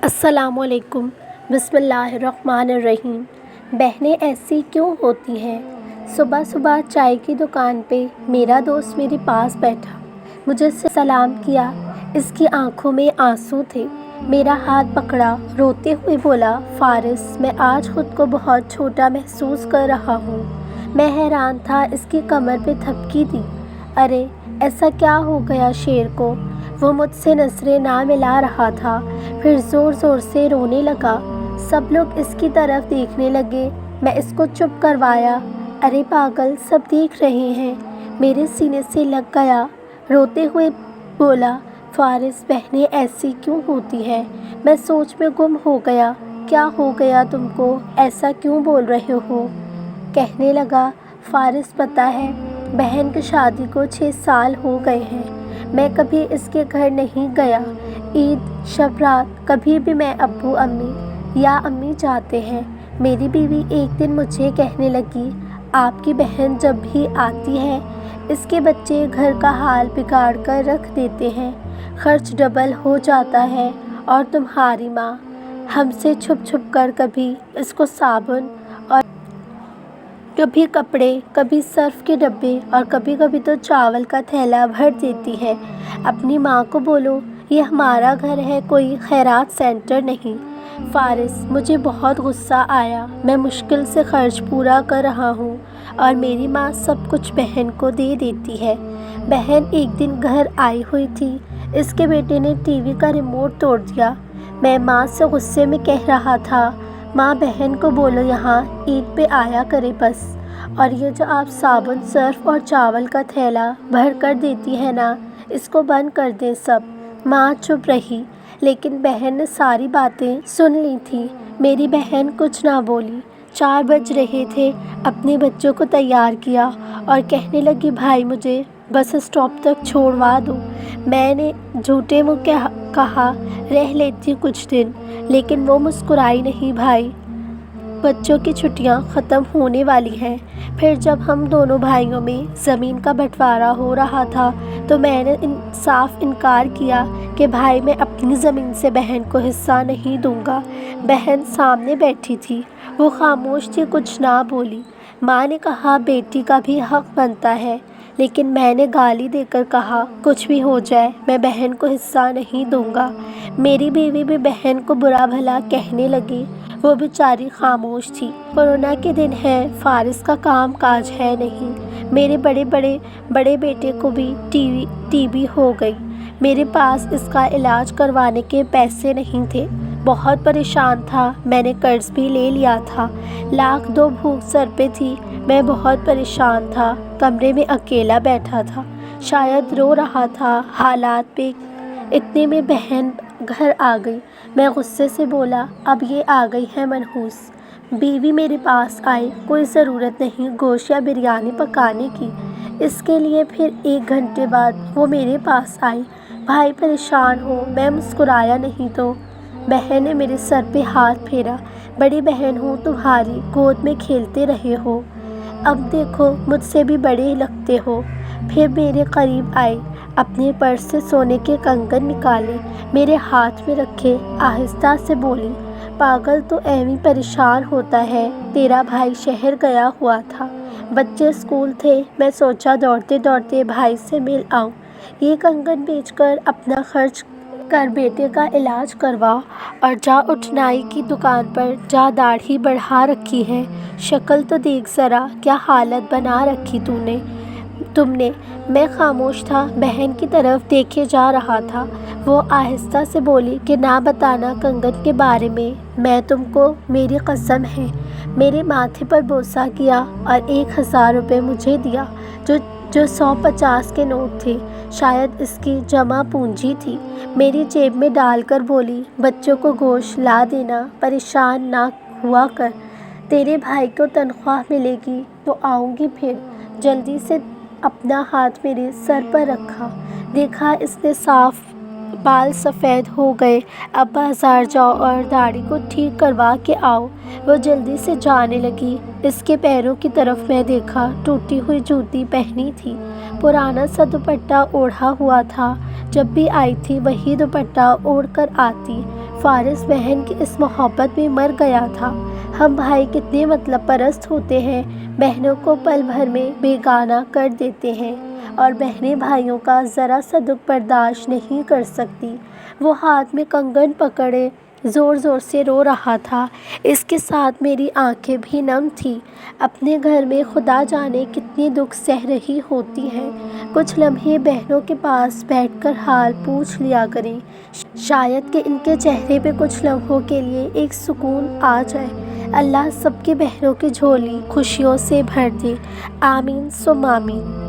السلام علیکم۔ بسم اللہ الرحمن الرحیم۔ بہنیں ایسی کیوں ہوتی ہیں؟ صبح صبح چائے کی دکان پہ میرا دوست میرے پاس بیٹھا، مجھے سلام کیا۔ اس کی آنکھوں میں آنسو تھے۔ میرا ہاتھ پکڑا، روتے ہوئے بولا، فارس، میں آج خود کو بہت چھوٹا محسوس کر رہا ہوں۔ میں حیران تھا، اس کی کمر پہ تھپکی دی۔ ارے ایسا کیا ہو گیا شیر کو؟ وہ مجھ سے نظریں نہ ملا رہا تھا، پھر زور زور سے رونے لگا۔ سب لوگ اس کی طرف دیکھنے لگے، میں اس کو چپ کروایا۔ ارے پاگل، سب دیکھ رہے ہیں۔ میرے سینے سے لگ گیا۔ روتے ہوئے بولا، فارس، بہنیں ایسی کیوں ہوتی ہیں؟ میں سوچ میں گم ہو گیا۔ کیا ہو گیا تم کو؟ ایسا کیوں بول رہے ہو؟ کہنے لگا، فارس، پتہ ہے، بہن کی شادی کو 6 سال ہو گئے ہیں۔ میں کبھی اس کے گھر نہیں گیا۔ عید، شب رات، کبھی بھی میں ابو امی یا امی جاتے ہیں۔ میری بیوی ایک دن مجھے کہنے لگی، آپ کی بہن جب بھی آتی ہے، اس کے بچے گھر کا حال بگاڑ کر رکھ دیتے ہیں، خرچ ڈبل ہو جاتا ہے، اور تمہاری ماں ہم سے چھپ چھپ کر کبھی اس کو صابن اور کبھی کپڑے، کبھی سرف کے ڈبے اور کبھی کبھی تو چاول کا تھیلا بھر دیتی ہے۔ اپنی ماں کو بولو، یہ ہمارا گھر ہے، کوئی خیرات سینٹر نہیں۔ فارس، مجھے بہت غصہ آیا۔ میں مشکل سے خرچ پورا کر رہا ہوں اور میری ماں سب کچھ بہن کو دے دیتی ہے۔ بہن ایک دن گھر آئی ہوئی تھی، اس کے بیٹے نے ٹی وی کا ریموٹ توڑ دیا۔ میں ماں سے غصے میں کہہ رہا تھا، ماں بہن کو بولو یہاں عید پہ آیا کرے بس، اور یہ جو آپ صابن، سرف اور چاول کا تھیلا بھر کر دیتی ہے نا، اس کو بند کر دیں سب۔ ماں چپ رہی، لیکن بہن نے ساری باتیں سن لی تھی۔ میری بہن کچھ نہ بولی۔ 4 بج رہے تھے، اپنے بچوں کو تیار کیا اور کہنے لگی، بھائی مجھے بس اسٹاپ تک چھوڑوا دو۔ میں نے جھوٹے منہ کہا، رہ لیتی کچھ دن، لیکن وہ مسکرائی نہیں۔ بھائی، بچوں کی چھٹیاں ختم ہونے والی ہیں۔ پھر جب ہم دونوں بھائیوں میں زمین کا بٹوارا ہو رہا تھا تو میں نے صاف انکار کیا کہ بھائی، میں اپنی زمین سے بہن کو حصہ نہیں دوں گا۔ بہن سامنے بیٹھی تھی، وہ خاموش تھی، کچھ نہ بولی۔ ماں نے کہا، بیٹی کا بھی حق بنتا ہے، لیکن میں نے گالی دے کر کہا، کچھ بھی ہو جائے، میں بہن کو حصہ نہیں دوں گا۔ میری بیوی بھی بہن کو برا بھلا کہنے لگی، وہ بیچاری خاموش تھی۔ کورونا کے دن ہیں، فارس کا کام کاج ہے نہیں۔ میرے بڑے بیٹے کو بھی ٹی بی ہو گئی۔ میرے پاس اس کا علاج کروانے کے پیسے نہیں تھے۔ بہت پریشان تھا، میں نے قرض بھی لے لیا تھا۔ 1.2 لاکھ بھوک سر پہ تھی۔ میں بہت پریشان تھا، کمرے میں اکیلا بیٹھا تھا، شاید رو رہا تھا حالات پہ۔ اتنے میں بہن گھر آ گئی۔ میں غصے سے بولا، اب یہ آ گئی ہے منحوس۔ بیوی میرے پاس آئی، کوئی ضرورت نہیں گوشت یا بریانی پکانے کی۔ اس کے لیے پھر 1 گھنٹے بعد وہ میرے پاس آئی۔ بھائی پریشان ہو؟ میں مسکرایا نہیں تو بہن نے میرے سر پہ ہاتھ پھیرا۔ بڑی بہن ہوں تمہاری، گود میں کھیلتے رہے ہو، اب دیکھو مجھ سے بھی بڑے لگتے ہو۔ پھر میرے قریب آئی، اپنے پرس سے سونے کے کنگن نکالے، میرے ہاتھ میں رکھے، آہستہ سے بولی، پاگل تو ایویں پریشان ہوتا ہے، تیرا بھائی شہر گیا ہوا تھا، بچے اسکول تھے، میں سوچا دوڑتے دوڑتے بھائی سے مل آؤں، یہ کنگن بیچ کر اپنا خرچ کر بیٹے کا علاج کروا، اور جا اٹھ نائی کی دکان پر جا، داڑھی بڑھا رکھی ہے، شکل تو دیکھ ذرا، کیا حالت بنا رکھی تم نے۔ میں خاموش تھا، بہن کی طرف دیکھے جا رہا تھا۔ وہ آہستہ سے بولی کہ نہ بتانا کنگن کے بارے میں تم کو، میری قسم ہے۔ میرے ماتھے پر بوسہ کیا اور 1000 روپے مجھے دیا، جو 150 کے نوٹ تھے، شاید اس کی جمع پونجی تھی۔ میری جیب میں ڈال کر بولی، بچوں کو گوشت لا دینا، پریشان نہ ہوا کر، تیرے بھائی کو تنخواہ ملے گی تو آؤں گی پھر۔ جلدی سے اپنا ہاتھ میرے سر پر رکھا، دیکھا اس نے صاف بال سفید ہو گئے، اب بازار جاؤ اور داڑھی کو ٹھیک کروا کے آؤ۔ وہ جلدی سے جانے لگی۔ اس کے پیروں کی طرف میں دیکھا، ٹوٹی ہوئی جوتی پہنی تھی، پرانا سا دوپٹہ اوڑھا ہوا تھا، جب بھی آئی تھی وہی دوپٹہ اوڑھ کر آتی۔ فارس بہن کی اس محبت میں مر گیا تھا۔ ہم بھائی کتنے مطلب پرست ہوتے ہیں، بہنوں کو پل بھر میں بیگانہ کر دیتے ہیں، اور بہنیں بھائیوں کا ذرا سا دکھ برداشت نہیں کر سکتی۔ وہ ہاتھ میں کنگن پکڑے زور زور سے رو رہا تھا، اس کے ساتھ میری آنکھیں بھی نم تھیں۔ اپنے گھر میں خدا جانے کتنے دکھ سہ رہی ہوتی ہیں۔ کچھ لمحے بہنوں کے پاس بیٹھ کر حال پوچھ لیا کریں، شاید کہ ان کے چہرے پہ کچھ لمحوں کے لیے ایک سکون آ جائے۔ اللہ سب کی بہنوں کی جھولی خوشیوں سے بھر دے، آمین ثم آمین۔